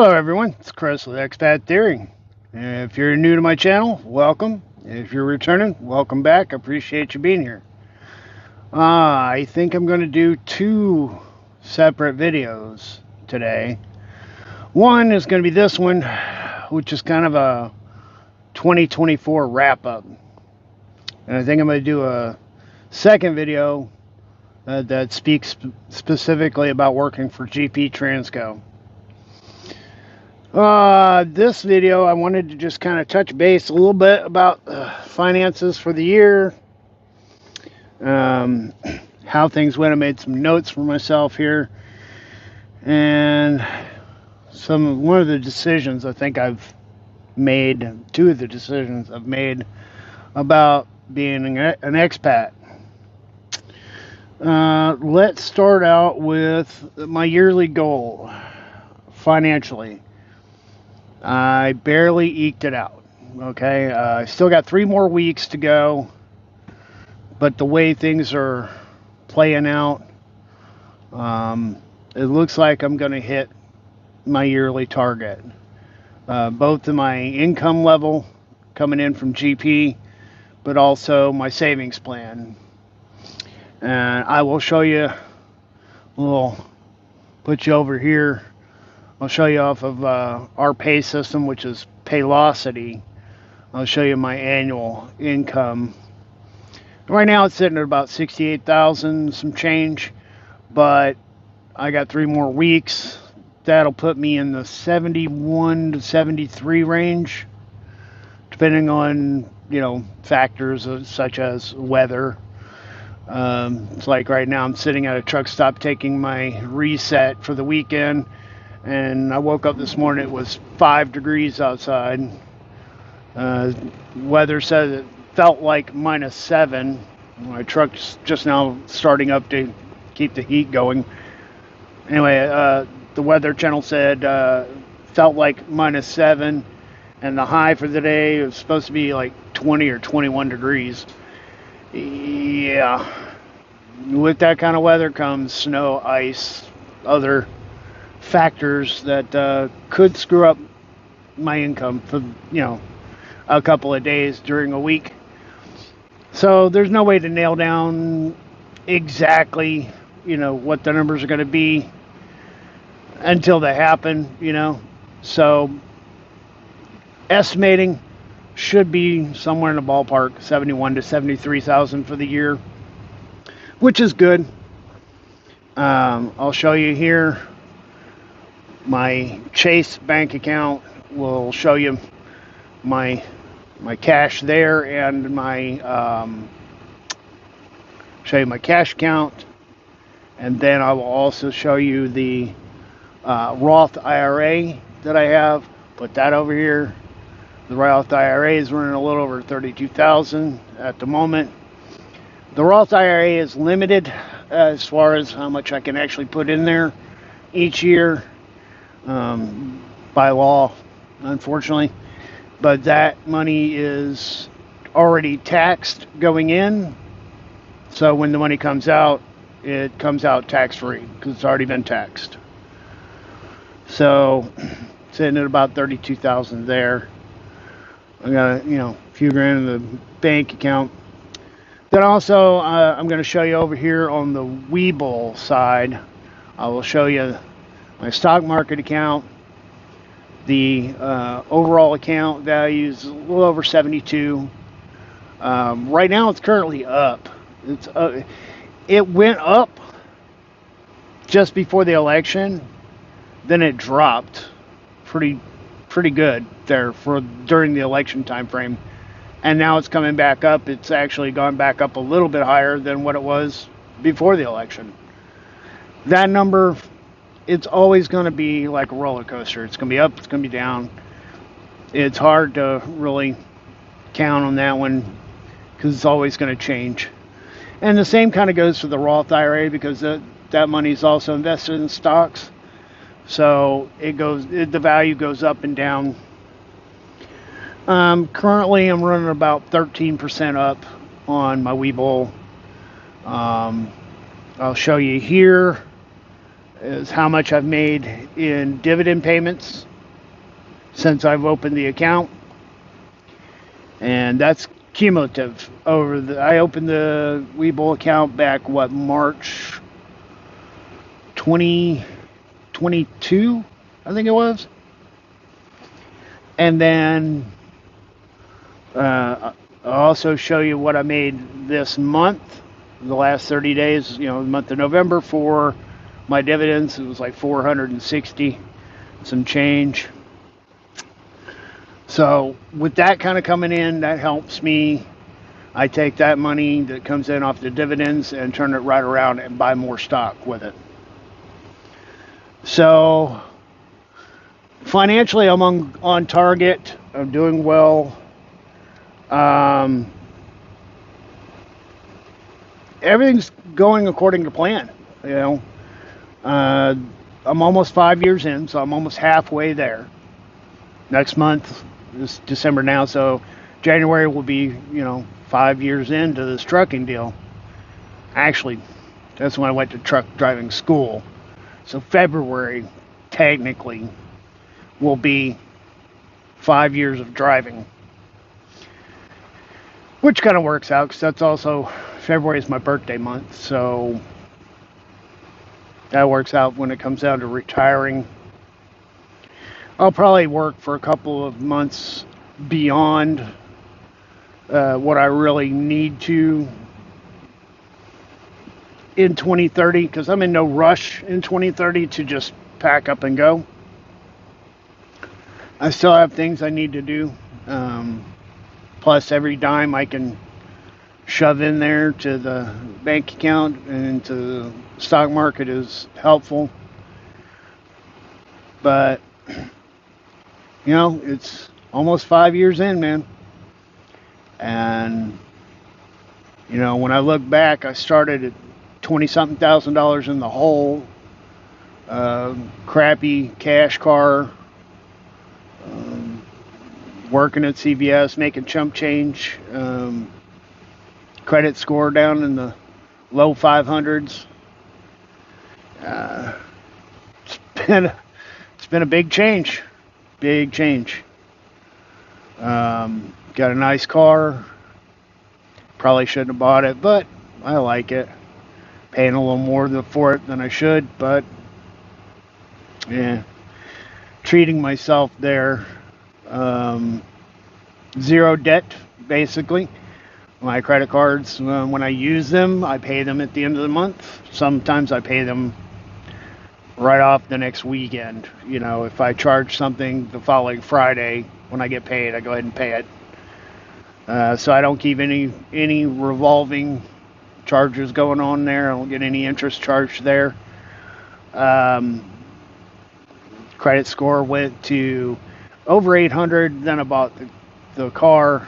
Hello everyone, it's Chris with Expat Theory. If you're new to my channel, welcome. If you're returning, welcome back. I appreciate you being here. I think I'm going to do two separate videos today. One is going to be this one, which is kind of a 2024 wrap-up. And I think I'm going to do a second video that speaks specifically about working for GP Transco. This video, I wanted to just kind of touch base a little bit about finances for the year, how things went. I made some notes for myself here, and one of the decisions I think I've made, two of the decisions I've made about being an expat. Let's start out with my yearly goal financially. I barely eked it out. Okay, I still got 3 more weeks to go, but the way things are playing out, it looks like I'm going to hit my yearly target, both in my income level coming in from GP, but also my savings plan. And I will show you. We'll put you over here. I'll show you off of our pay system, which is Paylocity. I'll show you my annual income. Right now it's sitting at about 68,000 some change, but I got 3 more weeks. That'll put me in the 71 to 73 range, depending on, factors such as weather. It's like right now I'm sitting at a truck stop taking my reset for the weekend. And I woke up this morning, it was 5 degrees outside. Weather said it felt like -7. My truck's just now starting up to keep the heat going. Anyway, the weather channel said felt like -7. And the high for the day was supposed to be like 20 or 21 degrees. Yeah. With that kind of weather comes snow, ice, other factors that could screw up my income for a couple of days during a week. So there's no way to nail down exactly what the numbers are going to be until they happen. So estimating should be somewhere in the ballpark 71 to 73,000 for the year, which is good. I'll show you here. My Chase bank account will show you my cash there, and show you my cash account, and then I will also show you the Roth IRA that I have. Put that over here. The Roth IRA is running a little over 32,000 at the moment. The Roth IRA is limited as far as how much I can actually put in there each year. By law, unfortunately, but that money is already taxed going in, so when the money comes out, it comes out tax-free because it's already been taxed. So sitting at about 32,000 there. I got a few grand in the bank account. Then also I'm going to show you over here on the Webull side. I will show you my stock market account. The overall account value is a little over 72. Right now it's currently up. It went up just before the election, then it dropped pretty good there during the election time frame, and now it's coming back up. It's actually gone back up a little bit higher than what it was before the election. That number, it's always going to be like a roller coaster. It's going to be up, it's going to be down. It's hard to really count on that one because it's always going to change. And the same kind of goes for the Roth IRA, because that money is also invested in stocks. So the value goes up and down. Currently I'm running about 13% up on my Webull. I'll show you here is how much I've made in dividend payments since I've opened the account, and that's cumulative. I opened the Webull account back March 2022, I think it was, and then I'll also show you what I made this month, the last 30 days, the month of November for my dividends. It was like 460 some change. So with that kind of coming in, that helps me. I take that money that comes in off the dividends and turn it right around and buy more stock with it. So financially, I'm on target. I'm doing well. Everything's going according to plan. I'm almost 5 years in, so I'm almost halfway there. Next month is December now, so January will be, 5 years into this trucking deal. Actually, that's when I went to truck driving school. So February, technically, will be 5 years of driving. Which kind of works out, because that's also, February is my birthday month, so that works out when it comes down to retiring. I'll probably work for a couple of months beyond what I really need to in 2030, because I'm in no rush in 2030 to just pack up and go. I still have things I need to do. Plus, every dime I can shove in there to the bank account and to the stock market is helpful. But, it's almost 5 years in, man. And, when I look back, I started at $20-something thousand in the hole. Crappy cash car. Working at CVS, making chump change. Credit score down in the low 500s. It's been a big change. Big change. Got a nice car. Probably shouldn't have bought it, but I like it. Paying a little more for it than I should, but yeah. Treating myself there. Zero debt, basically. My credit cards, when I use them, I pay them at the end of the month. Sometimes I pay them right off the next weekend. If I charge something the following Friday, when I get paid, I go ahead and pay it. So I don't keep any revolving charges going on there. I don't get any interest charged there. Credit score went to over 800. Then I bought the car,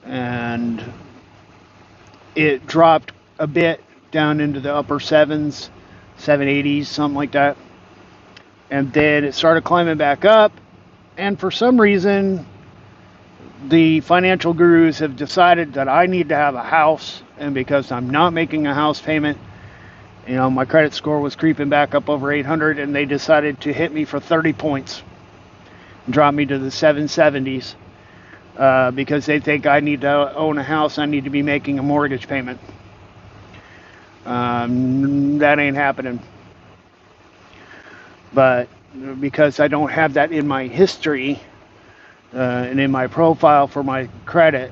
and it dropped a bit down into the upper 780s, something like that. And then it started climbing back up. And for some reason, the financial gurus have decided that I need to have a house. And because I'm not making a house payment, my credit score was creeping back up over 800, and they decided to hit me for 30 points and drop me to the 770s. Because they think I need to own a house, I need to be making a mortgage payment. That ain't happening. But because I don't have that in my history and in my profile for my credit,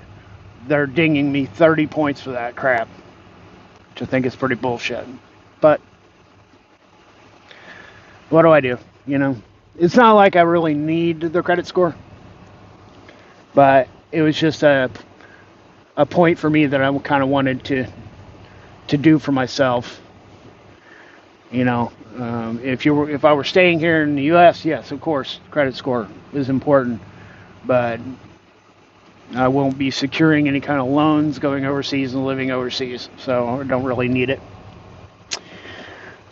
they're dinging me 30 points for that crap, which I think is pretty bullshit. But what do I do? It's not like I really need the credit score. But it was just a point for me that I kind of wanted to do for myself. If I were staying here in the U.S., yes, of course, credit score is important. But I won't be securing any kind of loans going overseas and living overseas, so I don't really need it.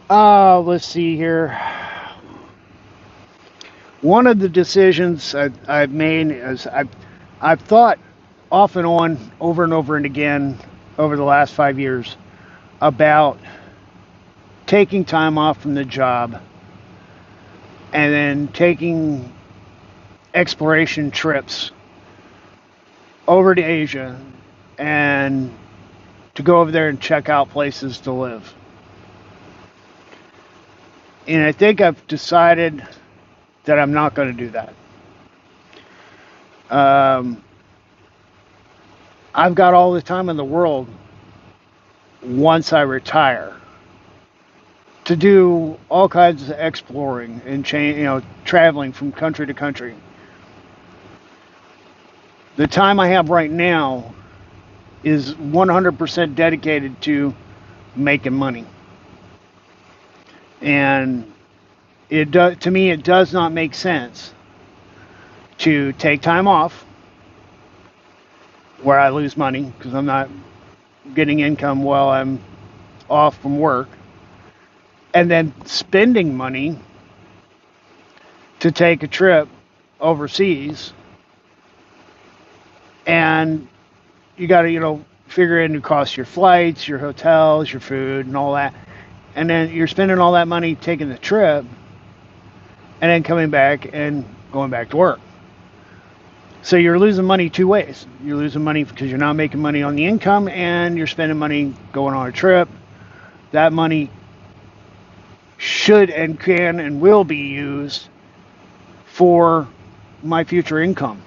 Let's see here. One of the decisions I've made is I've thought off and on, over and over and again, over the last 5 years, about taking time off from the job and then taking exploration trips over to Asia and to go over there and check out places to live. And I think I've decided that I'm not going to do that. I've got all the time in the world once I retire to do all kinds of exploring and traveling from country to country. The time I have right now is 100% dedicated to making money. And to me, it does not make sense to take time off where I lose money because I'm not getting income while I'm off from work, and then spending money to take a trip overseas. And you got to, figure in the cost of your flights, your hotels, your food, and all that. And then you're spending all that money taking the trip and then coming back and going back to work. So you're losing money two ways. You're losing money because you're not making money on the income, and you're spending money going on a trip. That money should and can and will be used for my future income.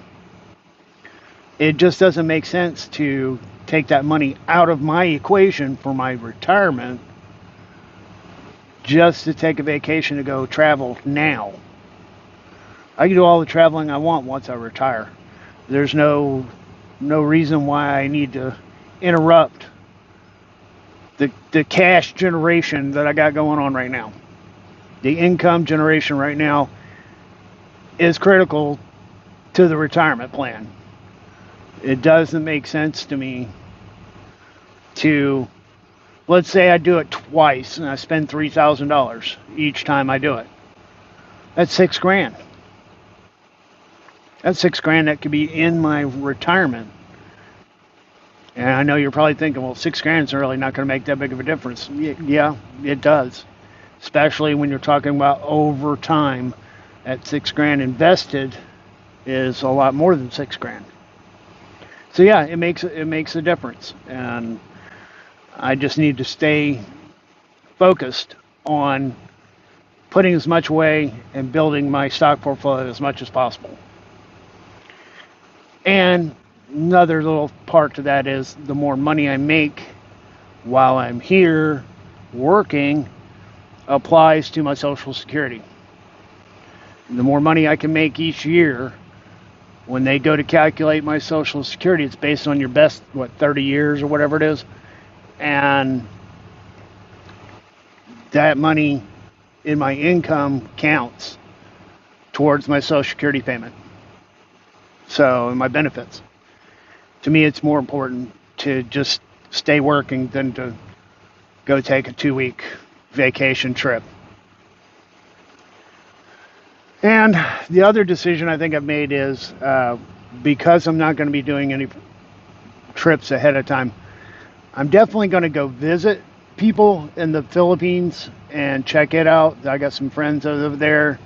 It just doesn't make sense to take that money out of my equation for my retirement just to take a vacation to go travel now. I can do all the traveling I want once I retire. There's no reason why I need to interrupt the cash generation that I got going on right now. The income generation right now is critical to the retirement plan. It doesn't make sense to me to, let's say I do it twice and I spend $3,000 each time I do it. That's $6,000. That's $6,000 that could be in my retirement. And I know you're probably thinking, well, $6,000 is really not going to make that big of a difference. Yeah, it does. Especially when you're talking about over time. That $6,000 invested is a lot more than $6,000. So yeah, it makes a difference. And I just need to stay focused on putting as much away and building my stock portfolio as much as possible. And another little part to that is the more money I make while I'm here working applies to my Social Security. The more money I can make each year, when they go to calculate my Social Security, it's based on your best, 30 years or whatever it is. And that money in my income counts towards my Social Security payment. So, my benefits. To me, it's more important to just stay working than to go take a 2-week vacation trip. And the other decision I think I've made is because I'm not going to be doing any trips ahead of time, I'm definitely going to go visit people in the Philippines and check it out. I got some friends over there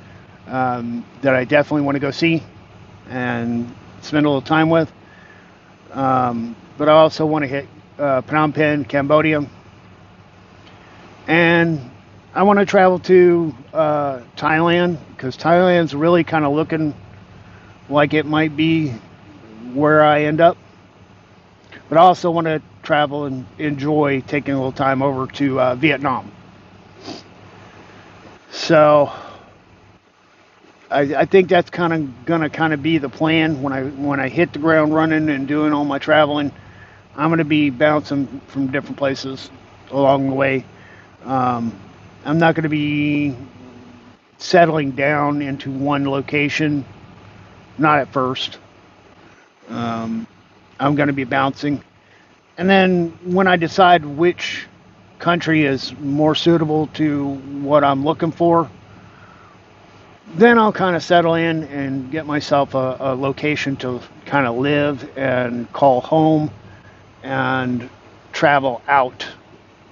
that I definitely want to go see and spend a little time with. But I also want to hit Phnom Penh, Cambodia. And I want to travel to Thailand, because Thailand's really kind of looking like it might be where I end up. But I also want to travel and enjoy taking a little time over to Vietnam. So I think that's gonna be the plan when I hit the ground running and doing all my traveling. I'm gonna be bouncing from different places along the way. I'm not going to be settling down into one location, not at first. I'm going to be bouncing. And then when I decide which country is more suitable to what I'm looking for, then I'll kind of settle in and get myself a location to kind of live and call home and travel out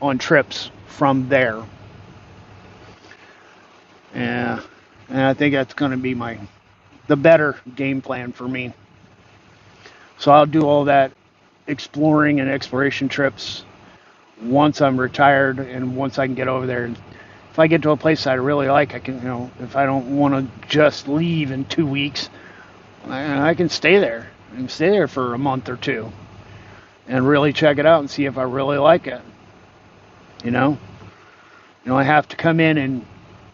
on trips from there. Yeah, and I think that's going to be my the better game plan for me. So I'll do all that exploring and exploration trips once I'm retired and once I can get over there. And if I get to a place I really like, I can, if I don't want to just leave in 2 weeks, I can stay there and stay there for a month or two and really check it out and see if I really like it. I have to come in and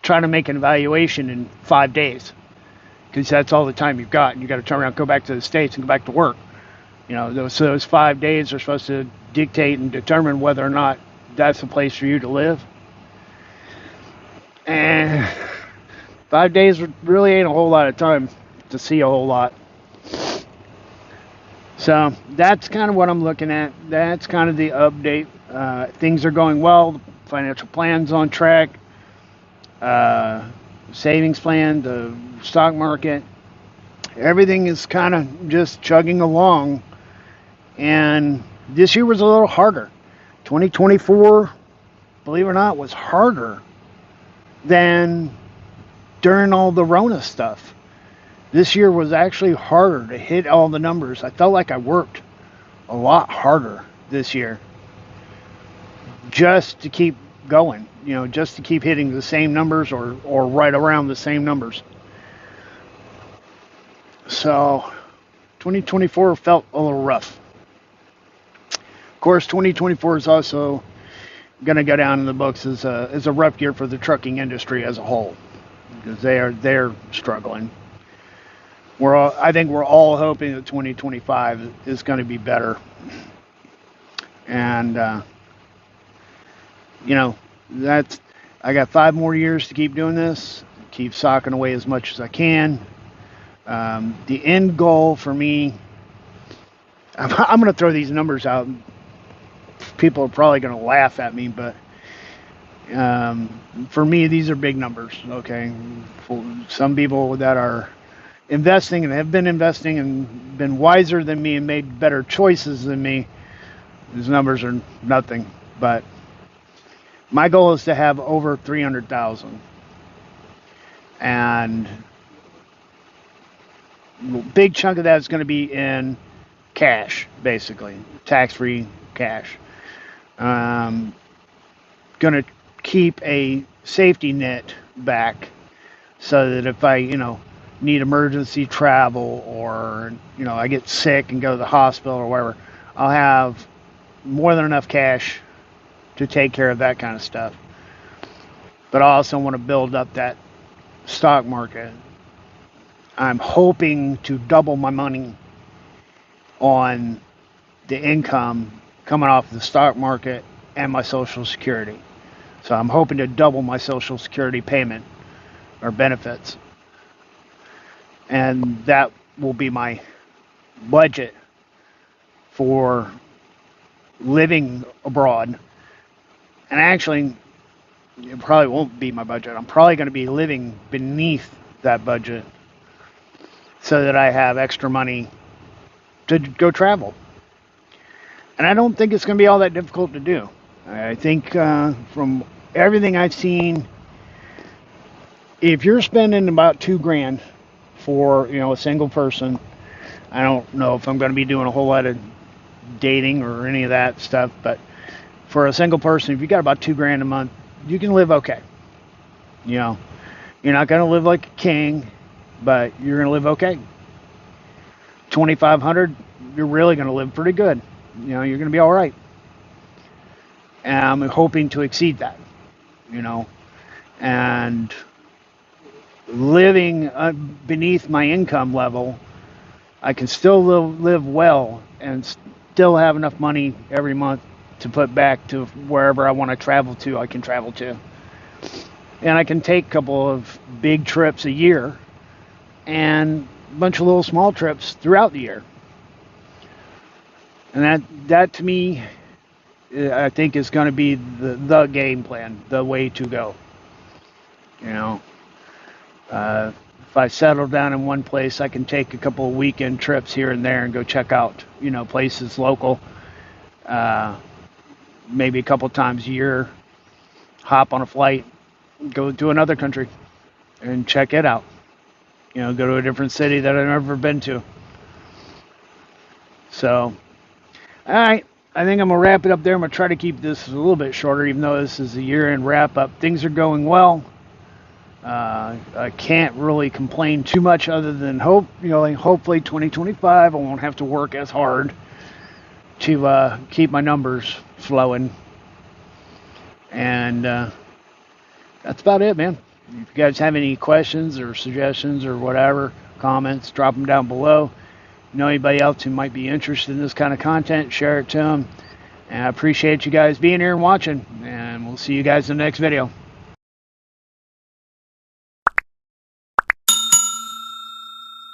try to make an evaluation in 5 days because that's all the time you've got. And you got to turn around, go back to the States and go back to work. Those 5 days are supposed to dictate and determine whether or not that's the place for you to live. And 5 days really ain't a whole lot of time to see a whole lot. So that's kind of what I'm looking at. That's kind of the update. Things are going well. The financial plan's on track. Savings plan, the stock market, everything is kind of just chugging along. And this year was a little harder. 2024, believe it or not, was harder than during all the Rona stuff. This year was actually harder to hit all the numbers. I felt like I worked a lot harder this year just to keep going, just to keep hitting the same numbers or right around the same numbers. So 2024 felt a little rough. Of course, 2024 is also going to go down in the books as a rough year for the trucking industry as a whole, because they're struggling. I think we're all hoping that 2025 is going to be better, and I got 5 more years to keep doing this, keep socking away as much as I can. The end goal for me, I'm going to throw these numbers out. People are probably going to laugh at me, but for me, these are big numbers, okay? For some people that are investing and have been investing and been wiser than me and made better choices than me, these numbers are nothing. But my goal is to have over 300,000. And a big chunk of that is going to be in cash, basically, tax-free cash. Going to keep a safety net back so that if I, need emergency travel or, I get sick and go to the hospital or whatever, I'll have more than enough cash to take care of that kind of stuff. But I also want to build up that stock market. I'm hoping to double my money on the income coming off the stock market and my Social Security. So I'm hoping to double my Social Security payment or benefits. And that will be my budget for living abroad. And actually, it probably won't be my budget. I'm probably going to be living beneath that budget so that I have extra money to go travel. And I don't think it's going to be all that difficult to do. I think from everything I've seen, if you're spending about $2,000 for a single person, I don't know if I'm going to be doing a whole lot of dating or any of that stuff, but for a single person, if you got about $2,000 a month, you can live okay. You're not going to live like a king, but you're going to live okay. $2,500, you're really going to live pretty good. You're going to be all right. And I'm hoping to exceed that. And living beneath my income level, I can still live well and still have enough money every month to put back to wherever I want to travel to, I can travel to. And I can take a couple of big trips a year and a bunch of little small trips throughout the year. And that to me, I think is going to be the game plan, the way to go. If I settle down in one place, I can take a couple of weekend trips here and there and go check out, places local. Maybe a couple times a year, hop on a flight, go to another country and check it out. You know, go to a different city that I've never been to. So, all right. I think I'm going to wrap it up there. I'm going to try to keep this a little bit shorter, even though this is a year-end wrap-up. Things are going well. I can't really complain too much other than hopefully 2025 I won't have to work as hard to keep my numbers flowing. And that's about it, man. If you guys have any questions or suggestions or whatever, comments, drop them down below. Know anybody else who might be interested in this kind of content, share it to them. And I appreciate you guys being here and watching. And we'll see you guys in the next video.